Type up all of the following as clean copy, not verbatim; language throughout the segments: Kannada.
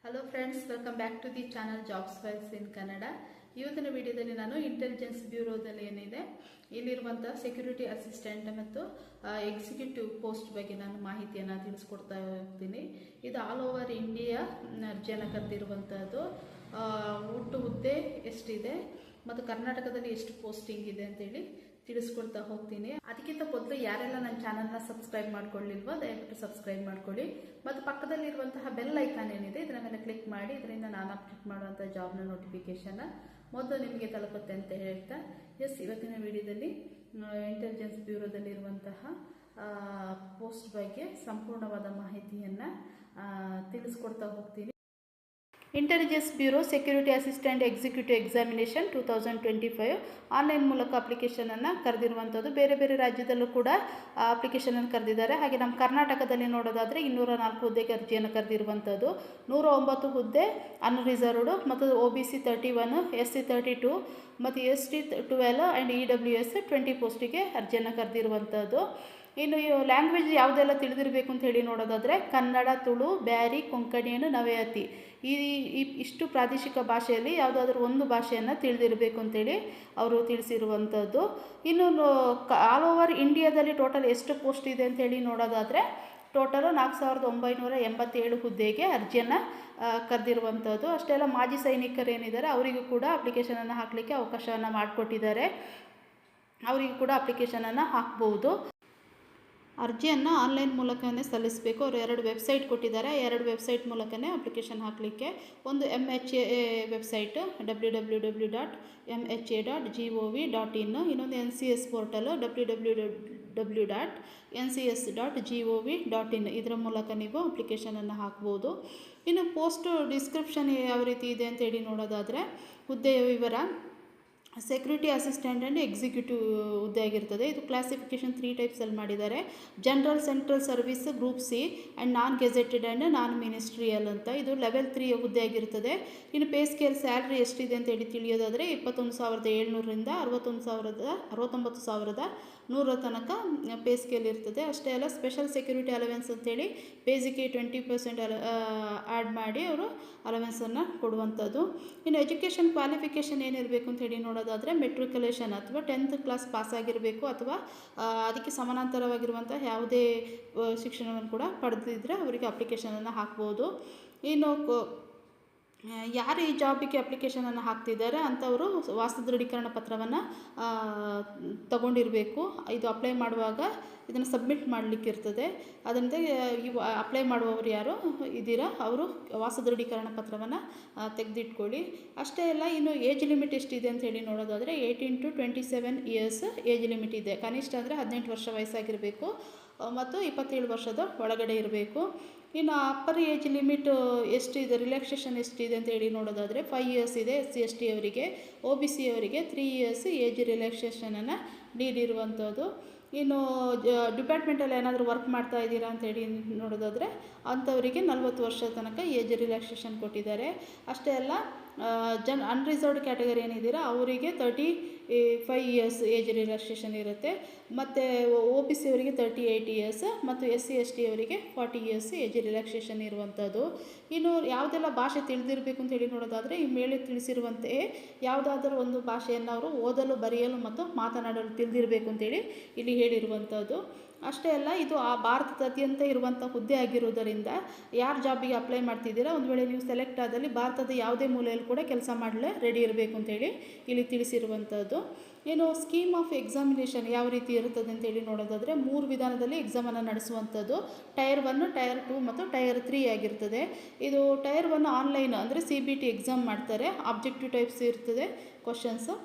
Hello friends, welcome back to the channel jobs files in Kannada. ಇವತ್ತಿನ ವಿಡಿಯೋದಲ್ಲಿ ನಾನು ಇಂಟೆಲಿಜೆನ್ಸ್ ಬ್ಯೂರೋದಲ್ಲಿ ಏನಿದೆ ಇಲ್ಲಿರುವಂತಹ ಸೆಕ್ಯೂರಿಟಿ ಅಸಿಸ್ಟೆಂಟ್ ಮತ್ತು ಎಕ್ಸಿಕ್ಯೂಟಿವ್ ಪೋಸ್ಟ್ ಬಗ್ಗೆ ನಾನು ಮಾಹಿತಿಯನ್ನು ತಿಳಿಸ್ಕೊಡ್ತಾ ಹೋಗ್ತೀನಿ. ಇದು ಆಲ್ ಓವರ್ ಇಂಡಿಯಾ ಅರ್ಜಿಯನ್ನು ಕರೆದಿರುವಂಥದ್ದು. ಒಟ್ಟು ಹುದ್ದೆ ಎಷ್ಟಿದೆ ಮತ್ತು ಕರ್ನಾಟಕದಲ್ಲಿ ಎಷ್ಟು ಪೋಸ್ಟಿಂಗ್ ಇದೆ ಅಂತೇಳಿ ತಿಳಿಸ್ಕೊಡ್ತಾ ಹೋಗ್ತೀನಿ. ಅದಕ್ಕಿಂತ ಮೊದಲು ಯಾರೆಲ್ಲ ನನ್ನ ಚಾನಲ್ನ ಸಬ್ಸ್ಕ್ರೈಬ್ ಮಾಡ್ಕೊಳ್ಳಿಲ್ವೋ ದಯವಿಟ್ಟು ಸಬ್ಸ್ಕ್ರೈಬ್ ಮಾಡ್ಕೊಳ್ಳಿ ಮತ್ತು ಪಕ್ಕದಲ್ಲಿರುವಂತಹ ಬೆಲ್ ಐಕಾನ್ ಏನಿದೆ ಇದರ ಮೇಲೆ ಕ್ಲಿಕ್ ಮಾಡಿ. ಇದರಿಂದ ನಾನು ಅಪ್ಡೇಟ್ ಮಾಡುವಂಥ ಜಾಬ್ನ ನೋಟಿಫಿಕೇಶನ್ ಮೊದಲು ನಿಮಗೆ ತಲುಪುತ್ತೆ ಅಂತ ಹೇಳ್ತಾ ಇವತ್ತಿನ ವಿಡಿಯೋದಲ್ಲಿ ಇಂಟೆಲಿಜೆನ್ಸ್ ಬ್ಯೂರೋದಲ್ಲಿರುವಂತಹ ಪೋಸ್ಟ್ ಬಗ್ಗೆ ಸಂಪೂರ್ಣವಾದ ಮಾಹಿತಿಯನ್ನು ತಿಳಿಸ್ಕೊಡ್ತಾ ಹೋಗ್ತೀನಿ. Intelligence bureau security assistant executive examination 2025 online ಮೂಲಕ ಅಪ್ಲಿಕೇಶನನ್ನು ಕರೆದಿರುವಂಥದ್ದು. ಬೇರೆ ಬೇರೆ ರಾಜ್ಯದಲ್ಲೂ ಕೂಡ ಅಪ್ಲಿಕೇಶನನ್ನು ಕರೆದಿದ್ದಾರೆ. ಹಾಗೆ ನಮ್ಮ ಕರ್ನಾಟಕದಲ್ಲಿ ನೋಡೋದಾದರೆ 204 ಹುದ್ದೆಗೆ ಅರ್ಜಿಯನ್ನು ಕರೆದಿರುವಂಥದ್ದು. 109 ಹುದ್ದೆ ಅನ್ರಿಸರ್ವ್ಡ್ ಮತ್ತು OBC 31, SC 32 ಮತ್ತು ST 12 ಆ್ಯಂಡ್ EWS 20 ಪೋಸ್ಟಿಗೆ ಅರ್ಜಿಯನ್ನು ಕರೆದಿರುವಂಥದ್ದು. ಇನ್ನು ಲ್ಯಾಂಗ್ವೇಜ್ ಯಾವುದೆಲ್ಲ ತಿಳಿದಿರಬೇಕು ಅಂತ ಹೇಳಿ ನೋಡೋದಾದರೆ ಕನ್ನಡ, ತುಳು, ಬ್ಯಾರಿ, ಕೊಂಕಣಿಯನ್ನು, ನವಯತಿ ಇಷ್ಟು ಪ್ರಾದೇಶಿಕ ಭಾಷೆಯಲ್ಲಿ ಯಾವುದಾದ್ರೂ ಒಂದು ಭಾಷೆಯನ್ನು ತಿಳಿದಿರಬೇಕು ಅಂತೇಳಿ ಅವರು ತಿಳಿಸಿರುವಂಥದ್ದು. ಇನ್ನು ಆಲ್ ಓವರ್ ಇಂಡಿಯಾದಲ್ಲಿ ಟೋಟಲ್ ಎಷ್ಟು ಪೋಸ್ಟ್ ಇದೆ ಅಂತೇಳಿ ನೋಡೋದಾದರೆ ಟೋಟಲು 4987 ಹುದ್ದೆಗೆ ಅರ್ಜಿಯನ್ನು ಕರೆದಿರುವಂಥದ್ದು. ಅಷ್ಟೇ ಅಲ್ಲ, ಮಾಜಿ ಸೈನಿಕರು ಏನಿದ್ದಾರೆ ಅವರಿಗೂ ಕೂಡ ಅಪ್ಲಿಕೇಶನನ್ನು ಹಾಕಲಿಕ್ಕೆ ಅವಕಾಶವನ್ನು ಮಾಡಿಕೊಟ್ಟಿದ್ದಾರೆ. ಅವರಿಗೂ ಕೂಡ ಅಪ್ಲಿಕೇಶನನ್ನು ಹಾಕ್ಬೋದು. ಅರ್ಜಿಯನ್ನು ಆನ್ಲೈನ್ ಮೂಲಕನೇ ಸಲ್ಲಿಸಬೇಕು. ಅವರು 2 ವೆಬ್ಸೈಟ್ ಕೊಟ್ಟಿದ್ದಾರೆ. 2 ವೆಬ್ಸೈಟ್ ಮೂಲಕನೇ ಅಪ್ಲಿಕೇಶನ್ ಹಾಕಲಿಕ್ಕೆ. ಒಂದು MHA ವೆಬ್ಸೈಟ್ www.mha.gov.in, ಇನ್ನೊಂದು NCS ಪೋರ್ಟಲು www.ncs.gov.in. ಇದರ ಮೂಲಕ ನೀವು ಅಪ್ಲಿಕೇಶನನ್ನು ಹಾಕ್ಬೋದು. ಇನ್ನು ಪೋಸ್ಟ್ ಡಿಸ್ಕ್ರಿಪ್ಷನ್ ಯಾವ ರೀತಿ ಇದೆ ಅಂತೇಳಿ ನೋಡೋದಾದರೆ ಹುದ್ದೆಯ ವಿವರ ಸೆಕ್ಯೂರಿಟಿ ಅಸಿಸ್ಟೆಂಟ್ ಆ್ಯಂಡ್ ಎಕ್ಸಿಕ್ಯೂಟಿವ್ ಹುದ್ದೆ ಆಗಿರ್ತದೆ. ಇದು ಕ್ಲಾಸಿಫಿಕೇಷನ್ 3 ಟೈಪ್ಸಲ್ಲಿ ಮಾಡಿದ್ದಾರೆ. General, central service, group C and non gazetted and non ministerial ಅಂತ. ಇದು ಲೆವೆಲ್ 3 ಹುದ್ದೆ ಆಗಿರ್ತದೆ. ಇನ್ನು ಪೇ ಸ್ಕೇಲ್ ಸ್ಯಾಲ್ರಿ ಎಷ್ಟಿದೆ ಅಂತೇಳಿ ತಿಳಿಯೋದಾದರೆ 21,700ರಿಂದ 69,100 ತನಕ ಪೇ ಸ್ಕೇಲ್ ಇರ್ತದೆ. ಅಷ್ಟೇ ಅಲ್ಲ, ಸ್ಪೆಷಲ್ ಸೆಕ್ಯೂರಿಟಿ ಅಲವೆನ್ಸ್ ಅಂತೇಳಿ ಬೇಸಿಕ್ಗೆ 20% ಆ್ಯಡ್ ಮಾಡಿ ಅವರು ಅಲವೆನ್ಸನ್ನು ಕೊಡುವಂಥದ್ದು. ಇನ್ನು ಎಜುಕೇಷನ್ ಕ್ವಾಲಿಫಿಕೇಷನ್ ಏನಿರಬೇಕು ಅಂತೇಳಿ ನೋಡೋದಾದರೆ ಮೆಟ್ರಿಕ್ಯುಲೇಷನ್ ಅಥವಾ 10th ಕ್ಲಾಸ್ ಪಾಸ್ ಆಗಿರಬೇಕು ಅಥವಾ ಅದಕ್ಕೆ ಸಮಾನಾಂತರವಾಗಿರುವಂಥ ಯಾವುದೇ ಶಿಕ್ಷಣವನ್ನು ಕೂಡ ಪಡೆದಿದ್ದರೆ ಅವರಿಗೆ ಅಪ್ಲಿಕೇಶನನ್ನು ಹಾಕ್ಬೋದು. ಇನ್ನು ಯಾರು ಈ ಜಾಬಿಗೆ ಅಪ್ಲಿಕೇಶನನ್ನು ಹಾಕ್ತಿದ್ದಾರೆ ಅಂಥವರು ವಾಸ್ತು ದೃಢೀಕರಣ ಪತ್ರವನ್ನು ತಗೊಂಡಿರಬೇಕು. ಇದು ಅಪ್ಲೈ ಮಾಡುವಾಗ ಇದನ್ನು ಸಬ್ಮಿಟ್ ಮಾಡಲಿಕ್ಕೆ ಇರ್ತದೆ. ಅದರಿಂದ ಅಪ್ಲೈ ಮಾಡುವವರು ಯಾರು ಇದ್ದೀರಾ ಅವರು ವಾಸ್ತು ದೃಢೀಕರಣ ಪತ್ರವನ್ನು ತೆಗೆದಿಟ್ಕೊಳ್ಳಿ. ಅಷ್ಟೇ ಅಲ್ಲ, ಇನ್ನು ಏಜ್ ಲಿಮಿಟ್ ಎಷ್ಟಿದೆ ಅಂತ ಹೇಳಿ ನೋಡೋದಾದರೆ 18 to 27 ಇಯರ್ಸ್ ಏಜ್ ಲಿಮಿಟ್ ಇದೆ. ಕನಿಷ್ಠ ಅಂದರೆ 18 ವರ್ಷ ವಯಸ್ಸಾಗಿರಬೇಕು ಮತ್ತು 27 ವರ್ಷದ ಒಳಗಡೆ ಇರಬೇಕು. ಇನ್ನು ಅಪ್ಪರ್ ಏಜ್ ಲಿಮಿಟ್ ಎಷ್ಟಿದೆ, ರಿಲ್ಯಾಕ್ಸೇಷನ್ ಎಷ್ಟಿದೆ ಅಂತ ಹೇಳಿ ನೋಡೋದಾದರೆ 5 ಇಯರ್ಸ್ ಇದೆ SC ST ಅವರಿಗೆ. OBC ಅವರಿಗೆ 3 ಇಯರ್ಸ್ ಏಜ್ ರಿಲ್ಯಾಕ್ಸೇಷನನ್ನು ನೀಡಿರುವಂಥದ್ದು. ಇನ್ನು ಡಿಪಾರ್ಟ್ಮೆಂಟಲ್ಲಿ ಏನಾದರೂ ವರ್ಕ್ ಮಾಡ್ತಾ ಇದ್ದೀರಾ ಅಂತೇಳಿ ನೋಡೋದಾದರೆ ಅಂಥವರಿಗೆ 40 ವರ್ಷ ತನಕ ಏಜ್ ರಿಲ್ಯಾಕ್ಸೇಷನ್ ಕೊಟ್ಟಿದ್ದಾರೆ. ಅಷ್ಟೇ ಅಲ್ಲ, ಅನ್ರಿಸರ್ವ್ಡ್ ಕ್ಯಾಟಗರಿ ಏನಿದ್ದೀರಾ ಅವರಿಗೆ 35 ಇಯರ್ಸ್ ಏಜ್ ರಿಲ್ಯಾಕ್ಸೇಷನ್ ಇರುತ್ತೆ. ಮತ್ತು OBC ಅವರಿಗೆ 38 ಇಯರ್ಸ್ ಮತ್ತು SC ST ಅವರಿಗೆ 40 ಇಯರ್ಸ್ ಏಜ್ ರಿಲ್ಯಾಕ್ಸೇಷನ್ ಇರುವಂಥದ್ದು. ಇನ್ನು ಯಾವುದೆಲ್ಲ ಭಾಷೆ ತಿಳಿದಿರಬೇಕು ಅಂತ ಹೇಳಿ ನೋಡೋದಾದರೆ ಈ ಮೇಲೆ ತಿಳಿಸಿರುವಂತೆಯೇ ಯಾವುದಾದ್ರೂ ಒಂದು ಭಾಷೆಯನ್ನು ಅವರು ಓದಲು, ಬರೆಯಲು ಮತ್ತು ಮಾತನಾಡಲು ತಿಳಿದಿರಬೇಕು ಅಂತೇಳಿ ಇಲ್ಲಿ ಹೇಳಿರುವಂಥದ್ದು. ಅಷ್ಟೇ ಅಲ್ಲ, ಇದು ಭಾರತದಾದ್ಯಂತ ಇರುವಂಥ ಹುದ್ದೆ ಆಗಿರೋದರಿಂದ ಯಾರು ಜಾಬಿಗೆ ಅಪ್ಲೈ ಮಾಡ್ತಿದ್ದೀರಾ ಒಂದು ವೇಳೆ ನೀವು ಸೆಲೆಕ್ಟ್ ಆದಲ್ಲಿ ಭಾರತದ ಯಾವುದೇ ಮೂಲೆಯಲ್ಲಿ ಕೂಡ ಕೆಲಸ ಮಾಡಲು ರೆಡಿ ಇರಬೇಕು ಅಂತೇಳಿ ಇಲ್ಲಿ ತಿಳಿಸಿರುವಂಥದ್ದು. ಏನು ಸ್ಕೀಮ್ ಆಫ್ ಎಕ್ಸಾಮಿನೇಷನ್ ಯಾವ ರೀತಿ ಇರುತ್ತದೆ ಅಂತೇಳಿ ನೋಡೋದಾದರೆ 3 ವಿಧಾನದಲ್ಲಿ ಎಕ್ಸಾಮನ್ನು ನಡೆಸುವಂಥದ್ದು. ಟೈರ್ 1, ಟೈರ್ 2 ಮತ್ತು ಟೈರ್ 3 ಆಗಿರ್ತದೆ. ಇದು ಟೈರ್ 1 ಆನ್ಲೈನ್ ಅಂದರೆ CBT ಎಕ್ಸಾಮ್ ಮಾಡ್ತಾರೆ. ಆಬ್ಜೆಕ್ಟಿವ್ ಟೈಪ್ಸ್ ಇರ್ತದೆ ಕ್ವಶನ್ಸು.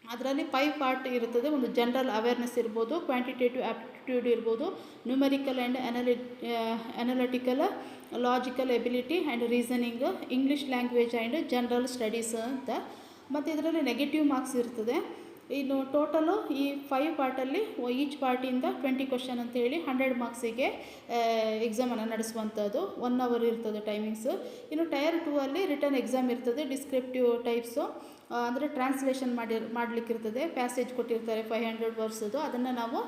ಅದರಲ್ಲಿ 5 ಪಾರ್ಟ್ ಇರುತ್ತದೆ. ಒಂದು ಜನರಲ್ ಅವೇರ್ನೆಸ್ ಇರ್ಬೋದು, ಕ್ವಾಂಟಿಟೇಟಿವ್ ಆಪ್ಟಿಟ್ಯೂಡ್ ಇರ್ಬೋದು, numerical and analytical, logical ability and reasoning, English language and general studies ಅಂತ. ಮತ್ತು ಇದರಲ್ಲಿ ನೆಗೆಟಿವ್ ಮಾರ್ಕ್ಸ್ ಇರ್ತದೆ. ಇನ್ನು ಟೋಟಲು ಈ 5 ಪಾರ್ಟಲ್ಲಿ ಈಚ್ ಪಾರ್ಟಿಂದ 20 ಕ್ವಶನ್ ಅಂತೇಳಿ 100 ಮಾರ್ಕ್ಸಿಗೆ ಎಕ್ಸಾಮನ್ನು ನಡೆಸುವಂಥದ್ದು. 1 ಅವರ್ ಇರ್ತದೆ ಟೈಮಿಂಗ್ಸು. ಇನ್ನು ಟೈರ್ 2 ಅಲ್ಲಿ ರಿಟರ್ನ್ ಎಕ್ಸಾಮ್ ಇರ್ತದೆ. ಡಿಸ್ಕ್ರಿಪ್ಟಿವ್ ಟೈಪ್ಸು ಅಂದರೆ ಟ್ರಾನ್ಸ್ಲೇಷನ್ ಮಾಡಲಿಕ್ಕಿರ್ತದೆ. ಪ್ಯಾಸೇಜ್ ಕೊಟ್ಟಿರ್ತಾರೆ 500 ವರ್ಡ್ಸದು, ಅದನ್ನು ನಾವು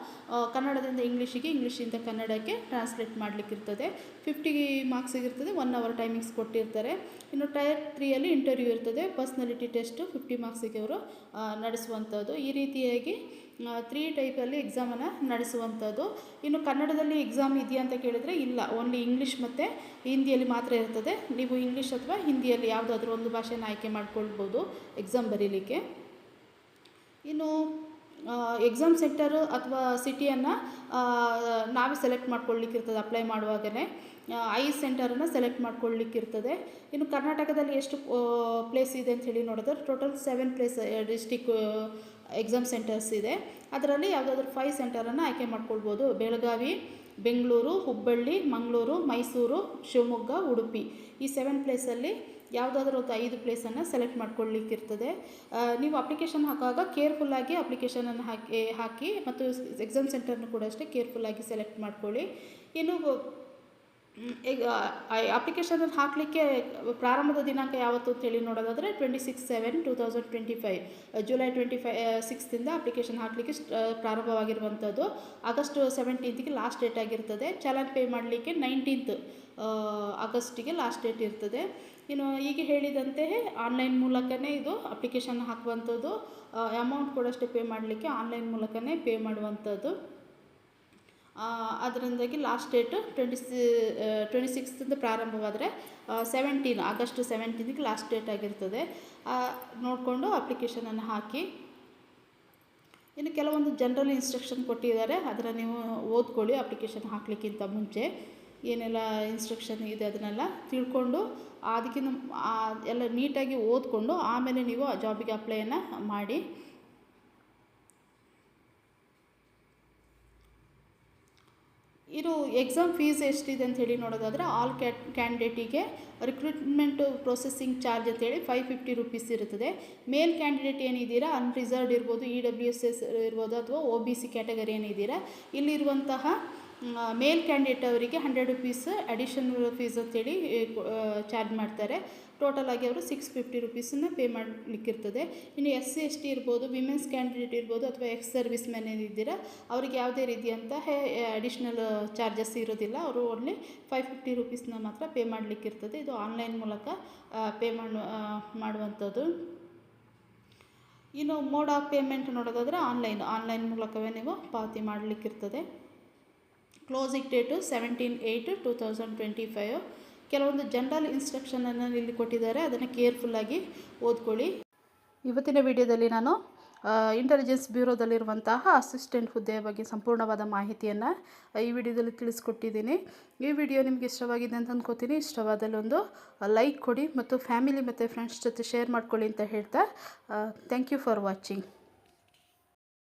ಕನ್ನಡದಿಂದ ಇಂಗ್ಲೀಷಿಗೆ, ಇಂಗ್ಲೀಷಿಂದ ಕನ್ನಡಕ್ಕೆ ಟ್ರಾನ್ಸ್ಲೇಟ್ ಮಾಡಲಿಕ್ಕಿರ್ತದೆ. 50 ಮಾರ್ಕ್ಸಿಗಿರ್ತದೆ. 1 ಅವರ್ ಟೈಮಿಂಗ್ಸ್ ಕೊಟ್ಟಿರ್ತಾರೆ. ಇನ್ನು ಟೈರ್ 3 ಅಲ್ಲಿ ಇಂಟರ್ವ್ಯೂ ಇರ್ತದೆ. ಪರ್ಸ್ನಾಲಿಟಿ ಟೆಸ್ಟು 50 ಮಾರ್ಕ್ಸಿಗೆ ಅವರು ನಡೆಸುವಂಥದ್ದು. ಈ ರೀತಿಯಾಗಿ 3 ಟೈಪಲ್ಲಿ ಎಕ್ಸಾಮನ್ನು ನಡೆಸುವಂಥದ್ದು. ಇನ್ನು ಕನ್ನಡದಲ್ಲಿ ಎಕ್ಸಾಮ್ ಇದೆಯಾ ಅಂತ ಕೇಳಿದರೆ ಇಲ್ಲ, ಓನ್ಲಿ ಇಂಗ್ಲೀಷ್ ಮತ್ತು ಹಿಂದಿಯಲ್ಲಿ ಮಾತ್ರ ಇರ್ತದೆ. ನೀವು ಇಂಗ್ಲೀಷ್ ಅಥವಾ ಹಿಂದಿಯಲ್ಲಿ ಯಾವುದಾದ್ರೂ ಒಂದು ಭಾಷೆನ ಆಯ್ಕೆ ಮಾಡ್ಕೊಳ್ಬೋದು ಎಕ್ಸಾಮ್ ಬರೀಲಿಕ್ಕೆ. ಇನ್ನು ಎಕ್ಸಾಮ್ ಸೆಂಟರು ಅಥವಾ ಸಿಟಿಯನ್ನು ನಾವೇ ಸೆಲೆಕ್ಟ್ ಮಾಡ್ಕೊಳ್ಳಿಕ್ಕಿರ್ತದೆ. ಅಪ್ಲೈ ಮಾಡುವಾಗಲೇ 5 ಸೆಂಟರನ್ನು ಸೆಲೆಕ್ಟ್ ಮಾಡ್ಕೊಳ್ಳಿಕ್ಕಿರ್ತದೆ. ಇನ್ನು ಕರ್ನಾಟಕದಲ್ಲಿ ಎಷ್ಟು ಪ್ಲೇಸ್ ಇದೆ ಅಂತ ಹೇಳಿ ನೋಡಿದ್ರೆ total 7 place district exam centres ಇದೆ. ಅದರಲ್ಲಿ ಯಾವುದಾದ್ರೂ 5 ಸೆಂಟರನ್ನು ಆಯ್ಕೆ ಮಾಡ್ಕೊಳ್ಬೋದು. ಬೆಳಗಾವಿ, ಬೆಂಗಳೂರು, ಹುಬ್ಬಳ್ಳಿ, ಮಂಗಳೂರು, ಮೈಸೂರು, ಶಿವಮೊಗ್ಗ, ಉಡುಪಿ, ಈ 7 ಪ್ಲೇಸಲ್ಲಿ ಯಾವುದಾದ್ರೂ ಒಂದು 5 ಪ್ಲೇಸನ್ನು ಸೆಲೆಕ್ಟ್ ಮಾಡ್ಕೊಳ್ಳಿಕ್ಕಿರ್ತದೆ. ನೀವು ಅಪ್ಲಿಕೇಶನ್ ಹಾಕುವಾಗ ಕೇರ್ಫುಲ್ಲಾಗಿ ಅಪ್ಲಿಕೇಶನನ್ನು ಹಾಕಿ ಮತ್ತು ಎಕ್ಸಾಮ್ ಸೆಂಟರ್ನು ಕೂಡ ಅಷ್ಟೇ ಕೇರ್ಫುಲ್ಲಾಗಿ ಸೆಲೆಕ್ಟ್ ಮಾಡ್ಕೊಳ್ಳಿ. ಇನ್ನು ಅಪ್ಲಿಕೇಶನನ್ನು ಹಾಕಲಿಕ್ಕೆ ಪ್ರಾರಂಭದ ದಿನಾಂಕ ಯಾವತ್ತು ಅಂತೇಳಿ ನೋಡೋದಾದರೆ 26/7/2025 ಜುಲೈ 26 ಅಪ್ಲಿಕೇಶನ್ ಹಾಕಲಿಕ್ಕೆ ಪ್ರಾರಂಭವಾಗಿರುವಂಥದ್ದು. ಆಗಸ್ಟ್ 17ಗೆ ಲಾಸ್ಟ್ ಡೇಟ್ ಆಗಿರ್ತದೆ. ಚಲನ್ ಪೇ ಮಾಡಲಿಕ್ಕೆ 19th ಆಗಸ್ಟಿಗೆ ಲಾಸ್ಟ್ ಡೇಟ್ ಇರ್ತದೆ. ಇನ್ನು ಈಗ ಹೇಳಿದಂತೆ ಆನ್ಲೈನ್ ಮೂಲಕನೇ ಇದು ಅಪ್ಲಿಕೇಶನ್ ಹಾಕುವಂಥದ್ದು. ಅಮೌಂಟ್ ಕೂಡ ಅಷ್ಟೇ ಪೇ ಮಾಡಲಿಕ್ಕೆ ಆನ್ಲೈನ್ ಮೂಲಕನೇ ಪೇ ಮಾಡುವಂಥದ್ದು. ಅದರಿಂದಾಗಿ ಲಾಸ್ಟ್ ಡೇಟ್ 26 ಪ್ರಾರಂಭವಾದರೆ ಆಗಸ್ಟ್ 17ಗೆ ಲಾಸ್ಟ್ ಡೇಟ್ ಆಗಿರ್ತದೆ. ನೋಡಿಕೊಂಡು ಅಪ್ಲಿಕೇಶನನ್ನು ಹಾಕಿ. ಇನ್ನು ಕೆಲವೊಂದು ಜನರಲ್ ಇನ್ಸ್ಟ್ರಕ್ಷನ್ ಕೊಟ್ಟಿದ್ದಾರೆ, ಅದನ್ನು ನೀವು ಓದ್ಕೊಳ್ಳಿ. ಅಪ್ಲಿಕೇಶನ್ ಹಾಕಲಿಕ್ಕಿಂತ ಮುಂಚೆ ಏನೆಲ್ಲ ಇನ್ಸ್ಟ್ರಕ್ಷನ್ ಇದೆ ಅದನ್ನೆಲ್ಲ ತಿಳ್ಕೊಂಡು ಅದಕ್ಕಿಂತ ಎಲ್ಲ ನೀಟಾಗಿ ಓದ್ಕೊಂಡು ಆಮೇಲೆ ನೀವು ಆ ಜಾಬಿಗೆ ಅಪ್ಲೈಯನ್ನು ಮಾಡಿ. ಇದು ಎಕ್ಸಾಮ್ ಫೀಸ್ ಎಷ್ಟಿದೆ ಅಂತ ಹೇಳಿ ನೋಡೋದಾದರೆ ಆಲ್ ಕ್ಯಾಂಡಿಡೇಟಿಗೆ ರಿಕ್ರೂಟ್ಮೆಂಟ್ ಪ್ರೊಸೆಸಿಂಗ್ ಚಾರ್ಜ್ ಅಂತೇಳಿ 550 ರೂಪೀಸ್ ಇರುತ್ತದೆ. ಮೇಲ್ ಕ್ಯಾಂಡಿಡೇಟ್ ಏನಿದ್ದೀರಾ, ಅನ್ರಿಸರ್ವ್ಡ್ ಇರ್ಬೋದು, EWS ಇರ್ಬೋದು, ಅಥವಾ OBC ಕ್ಯಾಟಗರಿ ಏನಿದ್ದೀರಾ, ಇಲ್ಲಿರುವಂತಹ ಮೇಲ್ ಕ್ಯಾಂಡಿಡೇಟ್ ಅವರಿಗೆ 100 ರೂಪೀಸ್ ಅಡಿಷನಲ್ ಫೀಸ್ ಅಂತೇಳಿ ಚಾರ್ಜ್ ಮಾಡ್ತಾರೆ. ಟೋಟಲ್ ಆಗಿ ಅವರು 650 ರೂಪೀಸನ್ನು ಪೇ ಮಾಡಲಿಕ್ಕಿರ್ತದೆ. ಇನ್ನು SC/ST ಇರ್ಬೋದು, ವಿಮೆನ್ಸ್ ಕ್ಯಾಂಡಿಡೇಟ್ ಇರ್ಬೋದು, ಅಥವಾ ಎಕ್ಸ್ ಸರ್ವಿಸ್ ಮ್ಯಾನ್ ಏನಿದ್ದೀರಾ ಅವ್ರಿಗೆ ಯಾವುದೇ ರೀತಿಯಂಥ ಅಡಿಷ್ನಲ್ ಚಾರ್ಜಸ್ ಇರೋದಿಲ್ಲ. ಅವರು ಓನ್ಲಿ 550 ರೂಪೀಸ್ನ ಮಾತ್ರ ಪೇ ಮಾಡಲಿಕ್ಕಿರ್ತದೆ. ಇದು ಆನ್ಲೈನ್ ಮೂಲಕ ಪೇ ಮಾಡುವಂಥದ್ದು. ಇನ್ನು ಮೋಡ್ ಆಫ್ ಪೇಮೆಂಟ್ ನೋಡೋದಾದರೆ ಆನ್ಲೈನ್ ಮೂಲಕವೇ ನೀವು ಪಾವತಿ ಮಾಡಲಿಕ್ಕಿರ್ತದೆ. Closing date 17/8/2025. ಕೆಲವೊಂದು ಜನರಲ್ ಇನ್ಸ್ಟ್ರಕ್ಷನನ್ನು ಇಲ್ಲಿ ಕೊಟ್ಟಿದ್ದಾರೆ, ಅದನ್ನು ಕೇರ್ಫುಲ್ಲಾಗಿ ಓದ್ಕೊಳ್ಳಿ. ಇವತ್ತಿನ ವಿಡಿಯೋದಲ್ಲಿ ನಾನು ಇಂಟೆಲಿಜೆನ್ಸ್ ಬ್ಯೂರೋದಲ್ಲಿರುವಂತಹ ಅಸಿಸ್ಟೆಂಟ್ ಹುದ್ದೆಯ ಬಗ್ಗೆ ಸಂಪೂರ್ಣವಾದ ಮಾಹಿತಿಯನ್ನು ಈ ವಿಡಿಯೋದಲ್ಲಿ ತಿಳಿಸ್ಕೊಟ್ಟಿದ್ದೀನಿ. ಈ ವಿಡಿಯೋ ನಿಮಗೆ ಇಷ್ಟವಾಗಿದೆ ಅಂತ ಅಂದ್ಕೋತೀನಿ. ಇಷ್ಟವಾದಲ್ಲಿ ಒಂದು ಲೈಕ್ ಕೊಡಿ ಮತ್ತು ಫ್ಯಾಮಿಲಿ ಮತ್ತು ಫ್ರೆಂಡ್ಸ್ ಜೊತೆ ಶೇರ್ ಮಾಡ್ಕೊಳ್ಳಿ ಅಂತ ಹೇಳ್ತಾ ಥ್ಯಾಂಕ್ ಯು ಫಾರ್ ವಾಚಿಂಗ್.